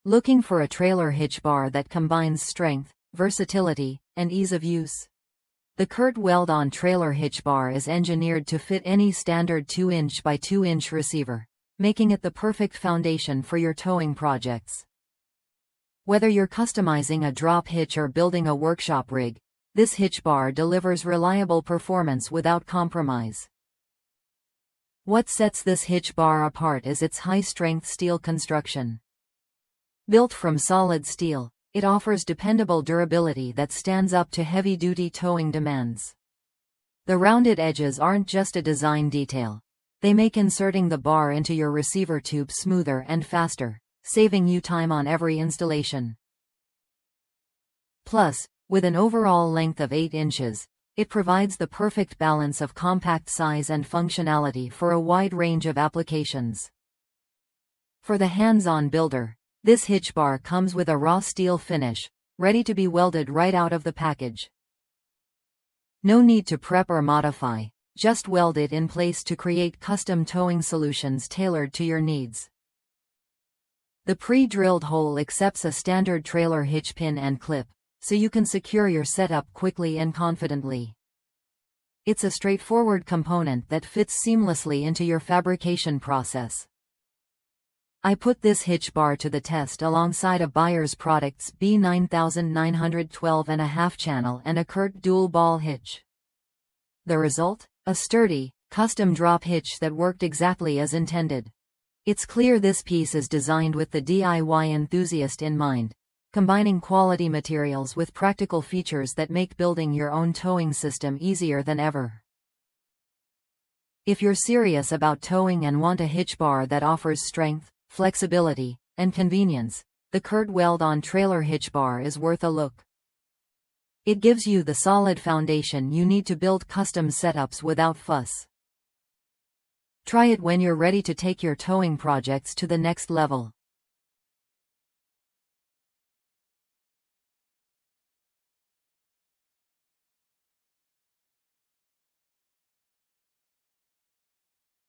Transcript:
Looking for a trailer hitch bar that combines strength, versatility, and ease of use? The CURT Weld-On trailer hitch bar is engineered to fit any standard 2-inch by 2-inch receiver, making it the perfect foundation for your towing projects. Whether you're customizing a drop hitch or building a workshop rig, this hitch bar delivers reliable performance without compromise. What sets this hitch bar apart is its high-strength steel construction. Built from solid steel, it offers dependable durability that stands up to heavy-duty towing demands. The rounded edges aren't just a design detail. They make inserting the bar into your receiver tube smoother and faster, saving you time on every installation. Plus, with an overall length of 8 inches, it provides the perfect balance of compact size and functionality for a wide range of applications. For the hands-on builder, this hitch bar comes with a raw steel finish, ready to be welded right out of the package. No need to prep or modify, just weld it in place to create custom towing solutions tailored to your needs. The pre-drilled hole accepts a standard trailer hitch pin and clip, so you can secure your setup quickly and confidently. It's a straightforward component that fits seamlessly into your fabrication process. I put this hitch bar to the test alongside a Buyer's Products B9912.5 channel and a CURT dual ball hitch. The result? A sturdy, custom drop hitch that worked exactly as intended. It's clear this piece is designed with the DIY enthusiast in mind, combining quality materials with practical features that make building your own towing system easier than ever. If you're serious about towing and want a hitch bar that offers strength, flexibility, and convenience, the CURT Weld-On trailer hitch bar is worth a look. It gives you the solid foundation you need to build custom setups without fuss. Try it when you're ready to take your towing projects to the next level.